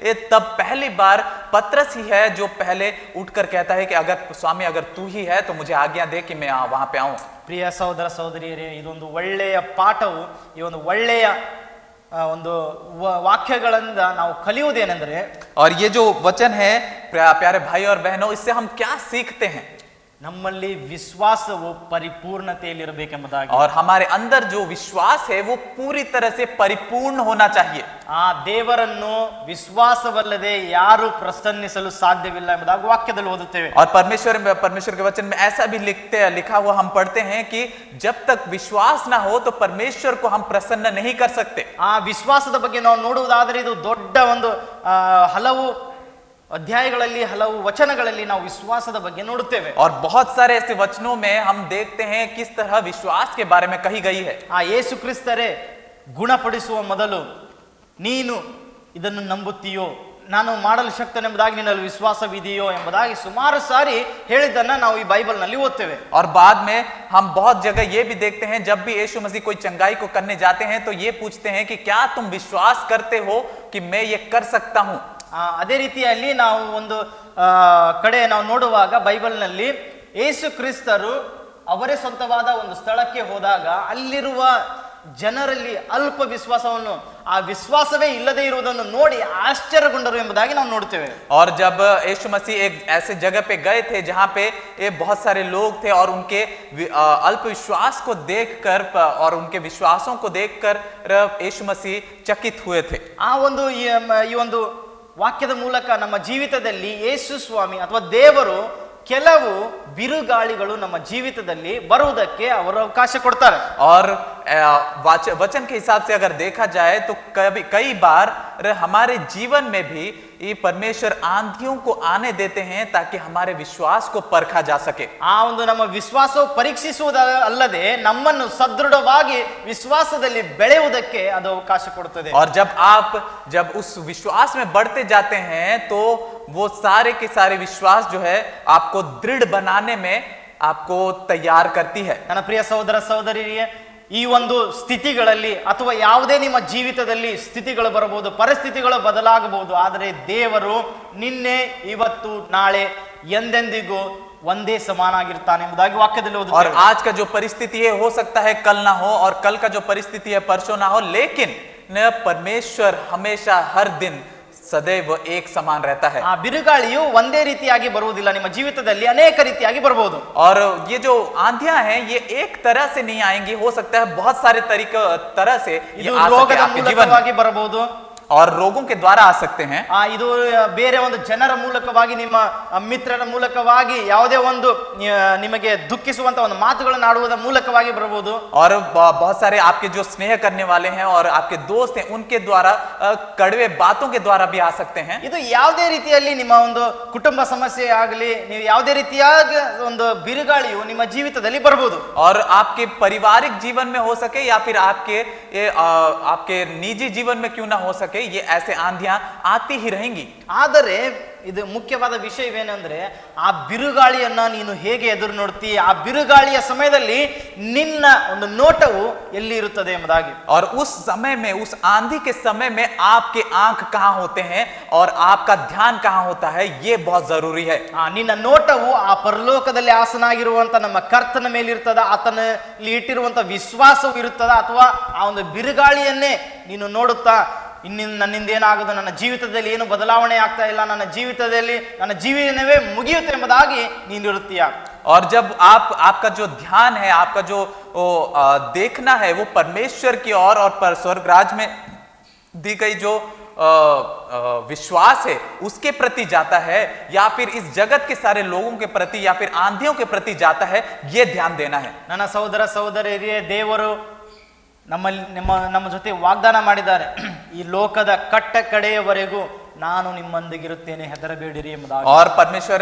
तब पहली बार पतरस ही है जो पहले उठकर कहता है कि अगर स्वामी अगर तू ही है तो मुझे आज्ञा दे कि मैं वहां पे आऊं. ಪ್ರಿಯ ಸಹೋದರ ಸಹೋದರಿಯರೇ, ಇದೊಂದು ಒಳ್ಳೆಯ ಪಾಠವು, ಈ ಒಂದು ಒಳ್ಳೆಯ ಒಂದು ವಾಕ್ಯಗಳಿಂದ ನಾವು ಕಲಿಯುವುದೇನೆಂದರೆ, और ये जो वचन है प्यारे भाई और बहनों, इससे हम क्या सीखते हैं. ನಮ್ಮಲ್ಲಿ ವಿಶ್ವಾಸವು ಪರಿಪೂರ್ಣತೆಯಲ್ಲಿರಬೇಕೆಂಬುದಾಗಿ. और हमारे अंदर जो विश्वास है वो पूरी तरह से परिपूर्ण होना चाहिए. ಆ ದೇವರನ್ನು ವಿಶ್ವಾಸವಲ್ಲದೆ ಯಾರು ಪ್ರಸನ್ನಿಸಲು ಸಾಧ್ಯವಿಲ್ಲ ಎಂಬುದಾಗಿ ವಾಕ್ಯದಲ್ಲಿ ಓದುತ್ತೇವೆ. और परमेश्वर के वचन में ऐसा भी लिखा हुआ हम पढ़ते हैं कि जब तक विश्वास ना हो तो परमेश्वर को हम प्रसन्न नहीं कर सकते. ಆ ವಿಶ್ವಾಸದ ಬಗ್ಗೆ ನಾವು ನೋಡುವುದಾದರೆ ಇದು ದೊಡ್ಡ ಒಂದು ಹಲವು ಅಧ್ಯಾಯಗಳಲ್ಲಿ, ಹಲವು ವಚನಗಳಲ್ಲಿ ನಾವು ವಿಶ್ವಾಸದ ಬಗ್ಗೆ ನೋಡುತ್ತೇವೆ. और बहुत सारे ऐसे वचनों में हम देखते हैं किस तरह विश्वास के बारे में कही गई है. ಆ ಯೇಸು ಕ್ರಿಸ್ತರೇ ಗುಣಪಡಿಸುವ ಮೊದಲು ನೀನು ಇದನ್ನು ನಂಬುತ್ತೀಯೋ, ನಾನು ಮಾಡಲು ಶಕ್ತನೆಂಬುದಾಗಿ ನಿನ್ನಲ್ಲಿ ವಿಶ್ವಾಸವಿದೆಯೋ ಎಂಬುದಾಗಿ ಸುಮಾರು ಸಾರಿ ಹೇಳಿದ್ದನ್ನ ನಾವು ಈ ಬೈಬಲ್ ನಲ್ಲಿ ಓದ್ತೇವೆ. और बाद में हम बहुत जगह ये भी देखते हैं, जब भी यीशु मसीह कोई चंगाई को करने जाते हैं तो ये पूछते हैं कि क्या तुम विश्वास करते हो कि मैं ये कर सकता हूं. ಅದೇ ರೀತಿಯಲ್ಲಿ ನಾವು ಒಂದು ಕಡೆ ನಾವು ನೋಡುವಾಗ ಬೈಬಲ್ನಲ್ಲಿ ಯೇಸು ಕ್ರಿಸ್ತರು ಅವರೇ ಸ್ವಂತವಾದ ಒಂದು ಸ್ಥಳಕ್ಕೆ ಹೋದಾಗ ಅಲ್ಲಿರುವ ಜನರಲ್ಲಿ ಅಲ್ಪ ವಿಶ್ವಾಸವನ್ನು, ಆ ವಿಶ್ವಾಸವೇ ಇಲ್ಲದೆ ಇರುವುದನ್ನು ನೋಡಿ ಆಶ್ಚರ್ಯಗೊಂಡರು ಎಂಬುದಾಗಿ ನಾವು ನೋಡ್ತೇವೆ. और जब यीशु मसीह एक ऐसे जगह पे गए थे जहां पे ये बहुत सारे लोग थे और उनके अल्प विश्वास को देखकर और उनके विश्वासों को देखकर यीशु मसीह चकित हुए थे. ಆ ಒಂದು ಈ ಒಂದು ವಾಕ್ಯದ ಮೂಲಕ ನಮ್ಮ ಜೀವಿತದಲ್ಲಿ ಯೇಸು ಸ್ವಾಮಿ ಅಥವಾ ದೇವರು ಕೆಲವು ಬಿರುಗಾಳಿಗಳು ನಮ್ಮ ಜೀವಿತದಲ್ಲಿ ಬರುವುದಕ್ಕೆ ಅವರು ಅವಕಾಶ ಕೊಡ್ತಾರೆ. और वचन के हिसाब से अगर देखा जाए तो कई बार हमारे जीवन में भी ये परमेश्वर आंधियों को आने देते हैं ताकि हमारे विश्वास को परखा जा सके। ಆ ಒಂದು ನಮ್ಮ ವಿಶ್ವಾಸವು ಪರೀಕ್ಷಿಸುವುದ ಅಲ್ಲದೆ ನಮ್ಮನ್ನು ಸದೃಢವಾಗಿ ವಿಶ್ವಾಸದಲ್ಲಿ ಬೆಳೆಯುವುದಕ್ಕೆ ಅದು ಅವಕಾಶ ಕೊಡುತ್ತದೆ। और जब उस विश्वास में बढ़ते जाते हैं तो वो सारे के सारे विश्वास जो है आपको दृढ़ बनाने में आपको तैयार करती है। ನನ್ನ ಪ್ರಿಯ ಸಹೋದರ ಸಹೋದರಿಯರೇ, ಈ ಒಂದು ಸ್ಥಿತಿಗಳಲ್ಲಿ ಅಥವಾ ಯಾವುದೇ ನಿಮ್ಮ ಜೀವಿತದಲ್ಲಿ ಸ್ಥಿತಿಗಳು ಬರಬಹುದು, ಪರಿಸ್ಥಿತಿಗಳು ಬದಲಾಗಬಹುದು, ಆದರೆ ದೇವರು ನಿನ್ನೆ ಇವತ್ತು ನಾಳೆ ಎಂದೆಂದಿಗೂ ಒಂದೇ ಸಮಾನಾಗಿರ್ತಾನೆ ಎಂಬುದಾಗಿ ವಾಕ್ಯದಲ್ಲಿ और ಓದುತ್ತೇವೆ। आज का जो परिस्थिति है हो सकता है कल ना हो, और कल का जो परिस्थिति है परसों ना हो, लेकिन परमेश्वर हमेशा हर दिन सदैव एक समान रहता है। ಆ ಬಿರುಗಾಳಿಯು ಒಂದೇ ರೀತಿಯಾಗಿ ಬರುವುದಿಲ್ಲ, ನಿಮ್ಮ ಜೀವಿತದಲ್ಲಿ ಅನೇಕ ರೀತಿಯಾಗಿ ಬರಬಹುದು। और ये जो आंधियां हैं ये एक तरह से नहीं आएंगी, हो सकता है बहुत सारे तरह से ये ಇದು आ सके ರೋಗದ आपके जीवन में, ಮೂಲಕವಾಗಿ ಬರಬಹುದು, और रोगों के द्वारा आ सकते हैं। ಇದು ಬೇರೆ ಒಂದು ಜನರ ಮೂಲಕವಾಗಿ, ನಿಮ್ಮ ಮಿತ್ರರ ಮೂಲಕವಾಗಿ, ಯಾವುದೇ ಒಂದು ನಿಮಗೆ ದುಃಖಿಸುವಂತ ಒಂದು ಮಾತುಗಳನ್ನು ಆಡುವುದರ ಮೂಲಕವಾಗಿ ಬರಬಹುದು, और बहुत सारे आपके जो स्नेह करने वाले हैं और आपके दोस्त हैं उनके द्वारा कड़वे बातों के द्वारा भी आ सकते हैं। ಇದು ಯಾವುದೇ ರೀತಿಯಲ್ಲಿ ನಿಮ್ಮ ಒಂದು ಕುಟುಂಬ ಸಮಸ್ಯೆ ಆಗಲಿ, ನೀವು ಯಾವುದೇ ರೀತಿಯಾದ ಒಂದು ಬಿರುಗಾಳಿಯು ನಿಮ್ಮ ಜೀವಿತದಲ್ಲಿ ಬರಬಹುದು, और आपके पारिवारिक जीवन में हो सके या फिर आपके निजी जीवन में क्यों ना हो सके, ये ऐसे आंधियां आती ही रहेंगी। ಆದರೆ ಇದು ಮುಖ್ಯವಾದ ವಿಷಯವೇನೆಂದ್ರೆ, ಆ ಬಿರುಗಾಳಿಯನ್ನ ನೀನು ಹೇಗೆ ಎದುರು ನೋಡ್ತೀಯ, ಆ ಬಿರುಗಾಳಿಯ ಸಮಯದಲ್ಲಿ ನಿನ್ನ ಒಂದು ನೋಟವು ಎಲ್ಲಿ ಇರುತ್ತದೆ ಎಂಬುದಾಗಿ। और उस समय में, उस आंधी के समय में आपके आंख कहां होते हैं और आपका ध्यान कहां होता है, ये बहुत जरूरी है। ನಿನ್ನ ನೋಟವು ಆ ಪರಲೋಕದಲ್ಲಿ ಆಸನಾಗಿರುವಂತ ನಮ್ಮ ಕರ್ತನ ಮೇಲೆ ಇರ್ತದ, ಆತನಲ್ಲಿ ಇಟ್ಟಿರುವಂತ ವಿಶ್ವಾಸವು ಇರುತ್ತದ, ಅಥವಾ ಆ ಒಂದು ಬಿರುಗಾಳಿಯನ್ನೇ ನೀನು ನೋಡುತ್ತಾ ನನ್ನಿಂದ ಏನಾಗೋದು, ನನ್ನ ಜೀವಿತದಲ್ಲಿ ಏನು ಬದಲಾವಣೆ ಆಗ್ತಾ ಇಲ್ಲ, ನನ್ನ ಜೀವಿತದಲ್ಲಿ ನನ್ನ ಜೀವನವೇ ಮುಗಿಯುತ್ತೆ ಎಂಬುದಾಗಿ ನೀನು ಇರುತ್ತೀಯ। और जब आपका जो ध्यान है, आपका जो देखना है वो परमेश्वर की ओर और स्वर्ग राज में दी गई जो विश्वास है उसके प्रति जाता है, या फिर इस जगत के सारे लोगों के प्रति या फिर आंधियों के प्रति जाता है, ये ध्यान देना है। ನನ್ನ ಸಹೋದರ ಸಹೋದರಿಯರೇ, ದೇವರು ನಮ್ಮ ಜೊತೆ ವಾಗ್ದಾನ ಮಾಡಿದ್ದಾರೆ, ಈ ಲೋಕದ ಕಟ್ಟ ಕಡೆಯವರೆಗೂ ನಾನು ನಿಮ್ಮೊಂದಿಗಿರುತ್ತೇನೆ, ಹೆದರಬೇಡಿರಿ ಎಂಬುದಾಗಿ। और परमेश्वर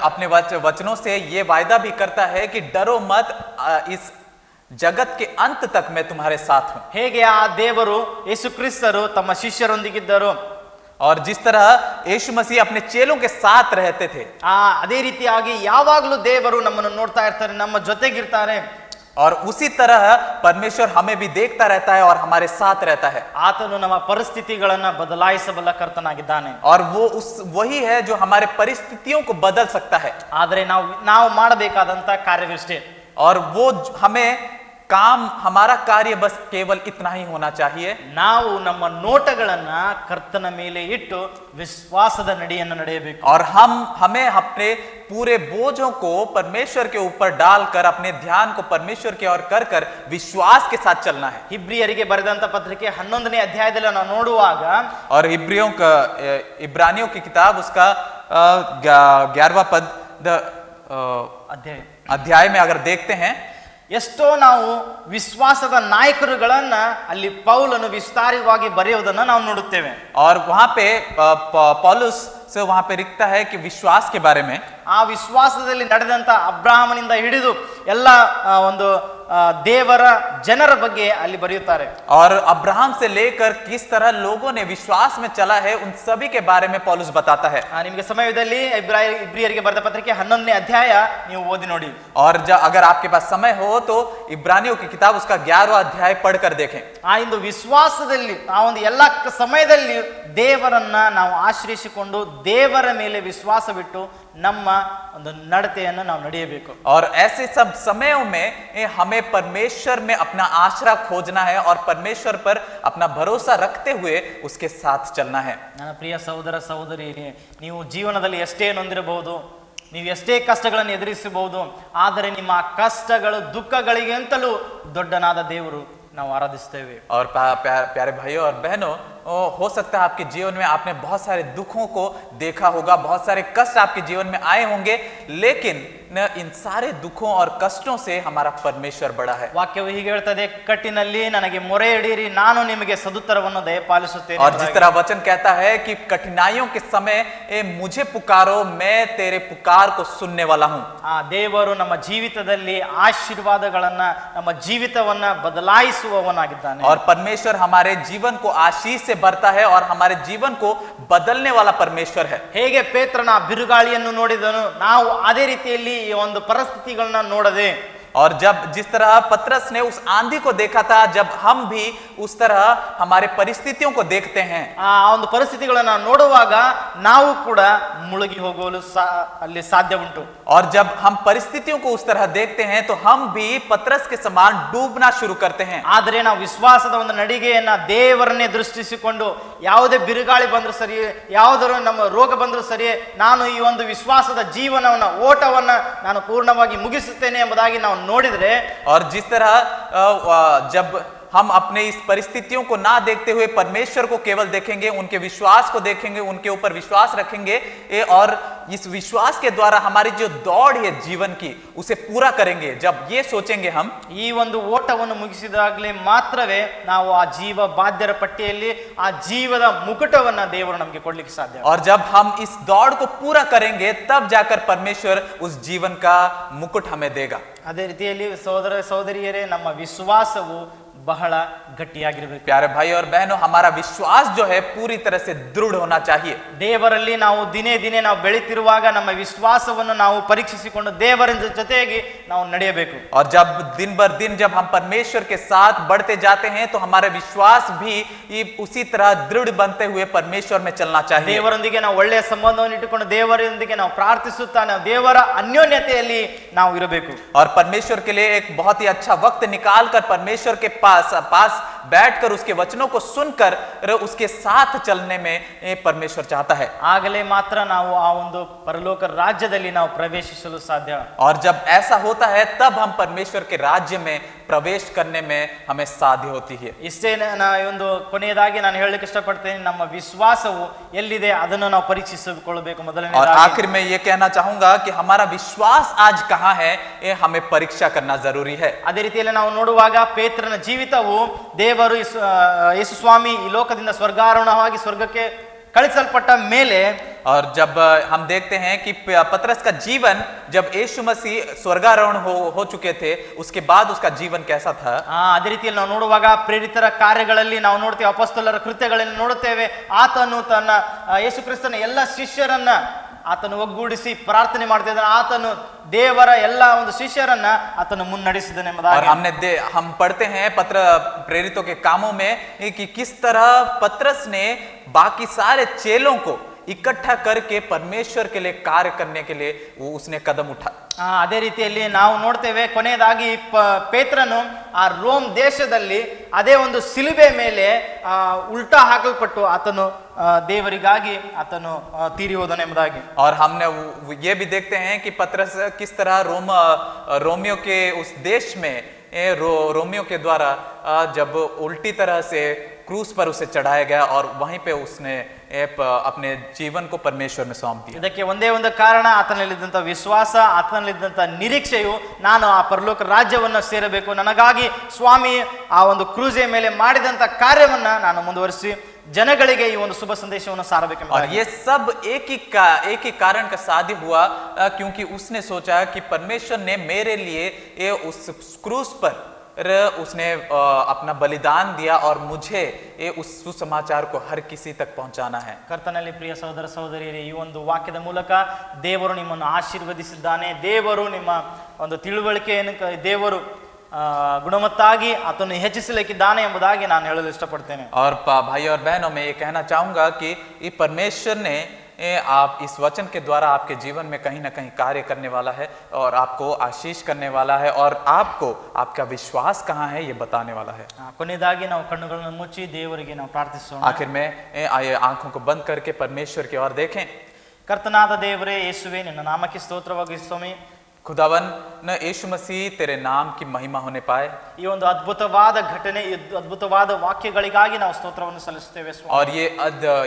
अपने वचनों से ये वायदा भी करता है कि डरो मत, इस जगत के अंत तक मैं तुम्हारे साथ हूं। ಹೇಗೆ ಆ ದೇವರು ಯೇಸು ಕ್ರಿಸ್ತರು ತಮ್ಮ ಶಿಷ್ಯರೊಂದಿಗಿದ್ದರು, और जिस तरह यीशु मसीह अपने चेलों के साथ रहते थे, ಅದೇ ರೀತಿಯಾಗಿ ಯಾವಾಗಲೂ ದೇವರು ನಮ್ಮನ್ನು ನೋಡ್ತಾ ಇರ್ತಾರೆ, ನಮ್ಮ ಜೊತೆಗಿರ್ತಾರೆ। और उसी तरह परमेश्वर हमें भी देखता रहता है और हमारे साथ रहता है। ಆತನು ನಮ್ಮ ಪರಿಸ್ಥಿತಿಗಳನ್ನ ಬದಲಾಯಿಸಬಲ್ಲ ಕರ್ತನಾಗಿದ್ದಾನೆ। और वो वही है जो हमारे परिस्थितियों को बदल सकता है। ಆದರೆ ನಾವು ಮಾಡಬೇಕಾದಂತ ಕಾರ್ಯವಿಷ್ಟೇ, और वो हमारा कार्य बस केवल इतना ही होना चाहिए, ನಾವು ನಮ್ಮ ನೋಟಗಳನ್ನ ಕರ್ತನ ಮೇಲೆ ಇಟ್ಟು ವಿಶ್ವಾಸದ ನಡೆಯನ್ನು ನಡೆಯಬೇಕು। और हमें अपने पूरे बोझों को परमेश्वर के ऊपर डालकर अपने ध्यान को परमेश्वर की ओर कर विश्वास के साथ चलना है। ಇಬ್ರಿಯರಿಗೆ ಬರೆದಂತ ಪತ್ರಿಕೆ 11ನೇ ಅಧ್ಯಾಯದಲ್ಲಿ ನಾವು ನೋಡುವಾಗ, और इब्रानियों की किताब उसका 11वां पद अध्याय में अगर देखते हैं, ಎಷ್ಟೋ ನಾವು ವಿಶ್ವಾಸದ ನಾಯಕರುಗಳನ್ನ ಅಲ್ಲಿ ಪೌಲನು ವಿಸ್ತಾರವಾಗಿ ಬರೆಯುವುದನ್ನು ನಾವು ನೋಡುತ್ತೇವೆ। और वहां पे पौलुस से वहां पे लिखता है कि विश्वास के बारे में, ಆ ವಿಶ್ವಾಸದಲ್ಲಿ ನಡೆದಂತ ಅಬ್ರಾಹಮನಿಂದ ಹಿಡಿದು ಎಲ್ಲ ಒಂದು ದೇವರ ಜನರ ಬಗ್ಗೆ ಅಲ್ಲಿ ಬರೆಯುತ್ತಾರೆ। और अब्राहम से लेकर किस तरह लोगों ने विश्वास में चला है उन सभी के बारे में पौलुस बताता है। ನಿಮಗೆ ಸಮಯದಲ್ಲಿ ಇಬ್ರಿಯರಿಗೆ ಬರೆದ ಪತ್ರಿಕೆ 11ನೇ ಅಧ್ಯಾಯ ನೀವು ಓದಿ ನೋಡಿ। और अगर आपके पास समय हो तो इब्रानियों की किताब उसका 11वां अध्याय पढ़कर देखें। ಆ ಒಂದು ವಿಶ್ವಾಸದಲ್ಲಿ ಆ ಒಂದು ಎಲ್ಲ ಸಮಯದಲ್ಲಿ ದೇವರನ್ನ ನಾವು ಆಶ್ರಯಿಸಿಕೊಂಡು ದೇವರ ಮೇಲೆ ವಿಶ್ವಾಸವಿಟ್ಟು ನಮ್ಮ ಒಂದು ನಡತೆಯನ್ನು ನಾವು ನಡೆಯಬೇಕು। और ऐसे सब समयों में हमें परमेश्वर में अपना आश्रय खोजना है और परमेश्वर पर अपना भरोसा रखते हुए उसके साथ चलना है। ನನ್ನ ಪ್ರಿಯ ಸಹೋದರ ಸಹೋದರಿಯರೇ, ನೀವು ಜೀವನದಲ್ಲಿ ಎಷ್ಟೇ ನೊಂದಿರಬಹುದು, ನೀವು ಎಷ್ಟೇ ಕಷ್ಟಗಳನ್ನು ಎದುರಿಸಬಹುದು, ಆದರೆ ನಿಮ್ಮ ಕಷ್ಟಗಳು ದುಃಖಗಳಿಗಿಂತಲೂ ದೊಡ್ಡನಾದ ದೇವರು ನಾವು ಆರಾಧಿಸ್ತೇವೆ। और प्यारे भाइयों और बहनों, हो सकता है आपके जीवन में आपने बहुत सारे दुखों को देखा होगा, बहुत सारे कष्ट आपके जीवन में आए होंगे, लेकिन इन सारे दुखों और कष्टों से हमारा परमेश्वर बड़ा है। ವಾಕ್ಯವು ಹೀಗೆ ಹೇಳ್ತದೆ, ಇಕ್ಕಟ್ಟಿನಲ್ಲಿ ನನಗೆ ಮೊರೆ ಇಡಿರಿ, ನಾನು ನಿಮಗೆ ಸದುತ್ತರವನ್ನು ದಯಪಾಲಿಸುತ್ತೇನೆ. और जिस तरह वचन कहता है कि कठिनाइयों के समय मुझे पुकारो, मैं तेरे पुकार को सुनने वाला हूं। ಆ ದೇವರು ನಮ್ಮ ಜೀವಿತದಲ್ಲಿ ಆಶೀರ್ವಾದಗಳನ್ನ, ನಮ್ಮ ಜೀವಿತವನ್ನ ಬದಲಾಯಿಸುವವನಾಗಿದ್ದಾನೆ. और परमेश्वर हमारे जीवन को आशीष से भरता है और हमारे जीवन को बदलने वाला परमेश्वर है। ಹೇಗೆ ಪೇತ್ರನ ಬಿರುಗಾಳಿಯನ್ನು ನೋಡಿದನು, ನಾವು ಅದೇ ರೀತಿಯಲ್ಲಿ ಈ ಒಂದು ಪರಿಸ್ಥಿತಿಗಳನ್ನ ನೋಡದೆ, और जब जिस तरह पतरस ने उस आंधी को देखा था, जब हम भी उस तरह हमारे परिस्थितियों को देखते हैं, ಆ ಒಂದು ಪರಿಸ್ಥಿತಿಗಳನ್ನ ನೋಡುವಾಗ ನಾವು ಕೂಡ ಮುಳುಗಿ ಹೋಗಲು ಅಲ್ಲಿ ಸಾಧ್ಯ ಉಂಟು. और जब हम परिस्थितियों को उस तरह देखते हैं तो हम भी पतरस के समान डूबना शुरू करते हैं। ಆದರೆ ನಾವು ವಿಶ್ವಾಸದ ಒಂದು ನಡಿಗೆಯನ್ನ ದೇವರನ್ನೇ ದೃಷ್ಟಿಸಿಕೊಂಡು, ಯಾವುದೇ ಬಿರುಗಾಳಿ ಬಂದರೂ ಸರಿ, ಯಾವುದರ ನಮ್ಮ ರೋಗ ಬಂದರೂ ಸರಿ, ನಾನು ಈ ಒಂದು ವಿಶ್ವಾಸದ ಜೀವನವನ್ನ, ಓಟವನ್ನ ನಾನು ಪೂರ್ಣವಾಗಿ ಮುಗಿಸುತ್ತೇನೆ ಎಂಬುದಾಗಿ ನಾವು ನೋಡಿದ್ರೆ, और जिस तरह जब हम अपने इस परिस्थितियों को ना देखते हुए परमेश्वर को केवल देखेंगे, उनके विश्वास को देखेंगे, उनके ऊपर विश्वास रखेंगे, और इस विश्वास के द्वारा हमारी जो दौड़ है जीवन की उसे पूरा करेंगे, जब ये सोचेंगे हम, ಈ ಒಂದು ಓಟವನ್ನು ಮುಗಿಸಿದಾಗಲೇ ಮಾತ್ರವೇ ನಾವು ಆ ಜೀವ ಬಾಧ್ಯರ ಪಟ್ಟಿಯಲ್ಲಿ ಆ ಜೀವದ ಮುಕುಟವನ್ನ ದೇವರು ನಮಗೆ ಕೊಡ್ಲಿಕ್ಕೆ ಸಾಧ್ಯ. और जब हम इस दौड़ को पूरा करेंगे तब जाकर परमेश्वर उस जीवन का मुकुट हमें देगा। ಅದೇ ರೀತಿಯಲ್ಲಿ ಸಹೋದರ ಸಹೋದರಿಯರೇ, ನಮ್ಮ ವಿಶ್ವಾಸವು ಬಹಳ ಗಟ್ಟಿಯಾಗಿರಬೇಕು. प्यारे भाई और बहनों, हमारा विश्वास जो है पूरी तरह से दृढ़ होना चाहिए। ದೇವರಲ್ಲಿ ನಾವು ದಿನೇ ದಿನೇ ನಾವು ಬೆಳೀತಿರುವಾಗ ನಮ್ಮ ವಿಶ್ವಾಸವನ್ನು ನಾವು ಪರೀಕ್ಷಿಸಿಕೊಂಡು ದೇವರ ಜೊತೆಗೆ ನಾವು ನಡೆಯಬೇಕು. और जब दिन बर दिन जब हम परमेश्वर के साथ बढ़ते जाते हैं तो हमारा विश्वास भी उसी तरह दृढ़ बनते हुए परमेश्वर में चलना चाहिए। ದೇವರೊಂದಿಗೆ ನಾವು ಒಳ್ಳೆಯ ಸಂಬಂಧವನ್ನು ಇಟ್ಟುಕೊಂಡು ದೇವರೊಂದಿಗೆ ನಾವು ಪ್ರಾರ್ಥಿಸುತ್ತಾ ನಾವು ದೇವರ ಅನ್ಯೋನ್ಯತೆಯಲ್ಲಿ ನಾವು ಇರಬೇಕು. और परमेश्वर के लिए एक बहुत ही अच्छा वक्त निकाल कर परमेश्वर के पास बैठकर उसके वचनों को सुनकर उसके साथ चलने में परमेश्वर चाहता है। ಆಗಲೇ ಮಾತ್ರ ನಾವು ಆ ಒಂದು ಪರಲೋಕ ರಾಜ್ಯದಲ್ಲಿ ನಾವು ಪ್ರವೇಶಿಸಲು ಸಾಧ್ಯ. और जब ऐसा होता है तब हम परमेश्वर के राज्य में प्रवेश करने में हमें साध्य होती है। ಇಷ್ಟೇ ಒಂದು ಕೊನೆಯದಾಗಿ ನಾನು ಹೇಳಲಿಕ್ಕೆ ಇಷ್ಟಪಡ್ತೇನೆ, ನಮ್ಮ ವಿಶ್ವಾಸವು ಎಲ್ಲಿದೆ ಅದನ್ನು ನಾವು ಪರೀಕ್ಷಿಸಿಕೊಳ್ಳಬೇಕು. और ಮೊದಲನೇದಾಗಿ आखिर में ये कहना चाहूंगा कि हमारा विश्वास आज कहाँ है, ये हमें परीक्षा करना जरूरी है। ಅದೇ ರೀತಿಯಲ್ಲಿ ನಾವು ನೋಡುವಾಗ ಪೇತ್ರನ ಜೀವಿತವು, ದೇವರು ಯೇಸು ಸ್ವಾಮಿ ಈ ಲೋಕದಿಂದ ಸ್ವರ್ಗಾರೋಹಣವಾಗಿ ಸ್ವರ್ಗಕ್ಕೆ ಕಳಿಸಲ್ಪಟ್ಟ ಮೇಲೆ, और जब हम देखते हैं कि पतरस का जीवन, जब यीशु मसीह स्वर्गारोहण हो चुके थे, उसके बाद उसका जीवन कैसा था। ಅದೇ ರೀತಿಯಲ್ಲಿ ನಾವು ನೋಡುವಾಗ ಪ್ರೇರಿತರ ಕಾರ್ಯಗಳಲ್ಲಿ ನಾವು ನೋಡ್ತೇವೆ, ಅಪೊಸ್ತಲರ ಕೃತ್ಯಗಳಲ್ಲಿ ನೋಡುತ್ತೇವೆ, ಆತನು ತನ್ನ ಯೇಸು ಕ್ರಿಸ್ತನ ಎಲ್ಲ ಶಿಷ್ಯರನ್ನ ಆತನು ಒಗ್ಗೂಡಿಸಿ ಪ್ರಾರ್ಥನೆ ಮಾಡ್ತಿದ್ದಾನೆ. ಆತನು ದೇವರ ಎಲ್ಲ ಒಂದು ಶಿಷ್ಯರನ್ನ ಆತನು ಮುನ್ನಡೆಸಿದನು और ಎಂಬುದಾಗಿ हम पढ़ते हैं पत्र प्रेरितों के कामों में कि किस तरह पतरस ने बाकी सारे चेलों को इकट्ठा करके परमेश्वर के लिए कार्य करने के लिए उसने कदम उठा। ಅದೇ ರೀತಿಯಲ್ಲಿ ನಾವು ನೋಡ್ತೇವೆ, ಕೊನೆಯದಾಗಿ ಪೇತ್ರನು ಆ ರೋಮ್ ದೇಶದಲ್ಲಿ ಅದೇ ಒಂದು ಸಿಲುಬೆ ಮೇಲೆ ಉಲ್ಟಾ ಹಾಕಲ್ಪಟ್ಟು ಆತನು ದೇವರಿಗಾಗಿ ಆತನು ತೀರಿ ಹೋದನು ಎಂಬುದಾಗಿ. और हमने ये भी देखते हैं कि पतरस किस तरह रोमियो के उस देश में रोमियो के द्वारा जब उल्टी तरह से क्रूस पर उसे चढ़ाया गया और वहीं पे उसने अपने जीवन को परमेश्वर में सौंप दिया। ಇದಕ್ಕೆ ಒಂದೇ ಒಂದು ಕಾರಣ, ಆತನಲ್ಲಿದ್ದಂಥ ವಿಶ್ವಾಸ, ಆತನಲ್ಲಿದ್ದಂಥ ನಿರೀಕ್ಷೆಯು, ನಾನು ಆ ಪರಲೋಕ ರಾಜ್ಯವನ್ನು ಸೇರಬೇಕು, ನನಗಾಗಿ ಸ್ವಾಮಿ ಆ ಒಂದು ಕ್ರೂಜೆ ಮೇಲೆ ಮಾಡಿದಂಥ ಕಾರ್ಯವನ್ನ ನಾನು ಮುಂದುವರಿಸಿ ಜನಗಳಿಗೆ ಈ ಒಂದು ಶುಭ ಸಂದೇಶವನ್ನು ಸಾರಬೇಕೆಂಬ. और ये सब एक ही कारण का साध्य हुआ, क्योंकि उसने सोचा कि परमेश्वर ने मेरे लिए उस क्रूस पर उसने अपना बलिदान दिया और मुझे उस सुसमाचार को हर किसी तक पहुंचाना है। ಕರ್ತನಲ್ಲಿ ಪ್ರಿಯ ಸಹೋದರ ಸಹೋದರಿಯರೇ, ಈ ಒಂದು ವಾಕ್ಯದ ಮೂಲಕ ದೇವರು ನಿಮ್ಮನ್ನು ಆಶೀರ್ವದಿಸಿದ್ದಾನೆ. ದೇವರು ನಿಮ್ಮ ಒಂದು ತಿಳುವಳಿಕೆಯನ್ನು ದೇವರು ಗುಣಮತ್ತಾಗಿ ಆತನು ಹೆಚ್ಚಿಸಲಿಕ್ಕಿದ್ದಾನೆ ಎಂಬುದಾಗಿ ನಾನು ಹೇಳಲು ಇಷ್ಟಪಡ್ತೇನೆ. और भाई और बहनों, मैं ये कहना चाहूंगा कि ये परमेश्वर ने आप इस वचन के द्वारा आपके जीवन में कहीं ना कहीं कार्य करने वाला है और आपको आशीष करने वाला है और आपको आपका विश्वास कहाँ है ये बताने वाला है। ಕೊನೆಯದಾಗಿ ನಾವು ಕಣ್ಣುಗಳನ್ನು ಮುಚ್ಚಿ ದೇವರಿಗೆ ನಾವು ಪ್ರಾರ್ಥಿಸೋಣ. आखिर में आइए आंखों को बंद करके परमेश्वर की ओर देखें। ಕರ್ತನಾದ ದೇವರೇ, ಯೇಸುವೆ, ನಿನ್ನ ನಾಮಕ್ಕೆ ಸ್ತೋತ್ರವಾಗಿ ಸ್ವಾಮಿ. खुदावन न यीशु मसीह तेरे नाम की महिमा होने पाए ಈ ಒಂದು ಅದ್ಭುತವಾದ ಘಟನೆ, ಈ ಅದ್ಭುತವಾದ ವಾಕ್ಯಗಳಿಗಾಗಿ ನಾವು ಸ್ತೋತ್ರವನ್ನು ಸಲ್ಲಿಸುತ್ತೇವೆ ಸ್ವಾಮಿ. और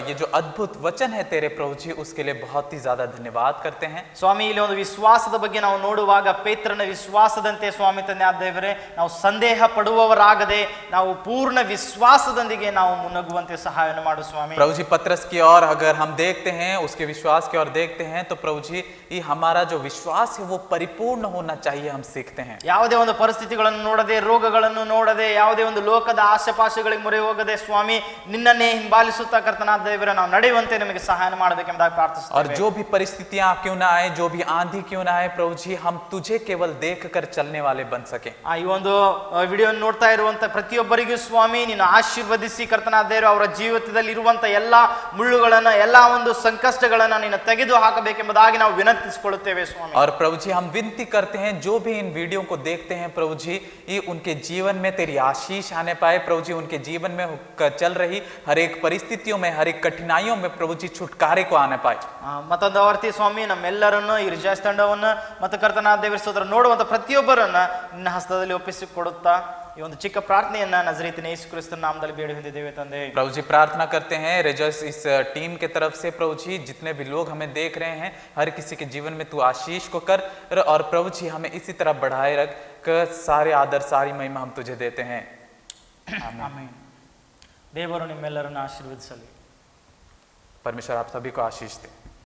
ये जो अद्भुत वचन है तेरे प्रभु जी उसके लिए बहुत ही ज्यादा धन्यवाद करते हैं ಸ್ವಾಮಿ. ಇಲ್ಲಿ ಒಂದು ವಿಶ್ವಾಸದ ಬಗ್ಗೆ ನಾವು ನೋಡುವಾಗ ಪೇತ್ರನ ವಿಶ್ವಾಸದಂತೆ ಸ್ವಾಮಿ ತಂದೆ ಆದ ದೇವರೇ, ನಾವು ಸಂದೇಹ ಪಡುವವರಾಗದೆ ನಾವು ಪೂರ್ಣ ವಿಶ್ವಾಸದೊಂದಿಗೆ ನಾವು ಮುನ್ನಗುವಂತೆ ಸಹಾಯವನ್ನು ಮಾಡು ಸ್ವಾಮಿ. प्रभु जी पतरस की ओर अगर हम देखते हैं, उसके विश्वास की ओर देखते हैं, तो प्रभु जी ये हमारा जो विश्वास है वो परिपूर्ण होना चाहिए, हम सीखते हैं. ಯಾವುದೇ ಒಂದು ಪರಿಸ್ಥಿತಿಗಳನ್ನು ನೋಡದೆ, ರೋಗಗಳನ್ನು ನೋಡದೆ, ಯಾವುದೇ ಒಂದು ಲೋಕದ ಆಶೆಪಾಶೆಗಳಿಗೆ ಮೊರೆ ಹೋಗದೆ ಸ್ವಾಮಿ ನಿನ್ನನ್ನೇ ಹಿಂಬಾಲಿಸುತ್ತಾ ಕರ್ತನಾದ ದೇವರೇ ನಾವು ನಡೆಯುವಂತೆ ನಿಮಗೆ ಸಹಾಯ ಮಾಡಬೇಕೆಂಬುದಾಗಿ ಪ್ರಾರ್ಥಿಸುತ್ತೇವೆ. और जो भी परिस्थितियां क्यों ना आए, जो भी आंधी क्यों ना आए, प्रभु जी हम तुझे केवल देखकर चलने वाले बन सके. ಈ ಒಂದು ವಿಡಿಯೋ ನೋಡ್ತಾ ಇರುವಂತ ಪ್ರತಿಯೊಬ್ಬರಿಗೂ ಸ್ವಾಮಿ ನೀನು ಆಶೀರ್ವದಿಸಿ ಕರ್ತನಾದ ದೇವರು ಅವರ ಜೀವಿತದಲ್ಲಿ ಇರುವಂತ ಎಲ್ಲಾ ಮುಳ್ಳುಗಳನ್ನ, ಎಲ್ಲಾ ಒಂದು ಸಂಕಷ್ಟಗಳನ್ನ ನೀನು ತೆಗೆದು ಹಾಕಬೇಕೆಂಬುದಾಗಿ ನಾವು ವಿನಂತಿಸಿಕೊಳ್ಳುತ್ತೇವೆ ಸ್ವಾಮಿ. और प्रभु जी हम विनती करते हैं जो भी इन वीडियो को देखते हैं प्रभु जी, ये उनके जीवन में तेरी आशीष आने पाए प्रभु जी, उनके जीवन में चल रही हर एक परिस्थितियों में, हर एक कठिनाइयों में प्रभु जी छुटकारे को आने पाए. ಮತ್ತೊಂದು ಆವರ್ತಿ ಸ್ವಾಮಿ ನಮ್ಮೆಲ್ಲರನ್ನು ಈ ರಿಜಾಯ್ಸ್ ತಂಡವನ್ನು ಮತ್ತು ಕರ್ತನಾದ ದೇವರ ಸ್ತೋತ್ರ ನೋಡುವಂತ ಪ್ರತಿಯೊಬ್ಬರನ್ನ ನಿನ್ನ ಹಸ್ತದಲ್ಲಿ ಒಪ್ಪಿಸಿಕೊಡುತ್ತಾ ಈ ಒಂದು ಚಿಕ್ಕ ಪ್ರಾರ್ಥನೆಯನ್ನ ನಜರೇತಿನ ಯೇಸು ಕ್ರಿಸ್ತನ ನಾಮದಲ್ಲಿ ಬೇಡಿ ಹೊಂದಿದ್ದೇವೆ ತಂದೆ. प्रभु जी प्रार्थना करते हैं रेजर्स इस टीम के तरफ से प्रभु जी, जितने भी लोग हमें देख रहे हैं हर किसी के जीवन में तू आशीष को कर, और प्रभु जी हमें इसी तरह बढ़ाए रख, सारे आदर सारी महिमा हम तुझे देते हैं. ಆಮೆನ್. ದೇವರು ನಿಮ್ಮೆಲ್ಲರನ್ನು ಆಶೀರ್ವದಿಸಲಿ. परमेश्वर आप सभी को आशीष दे.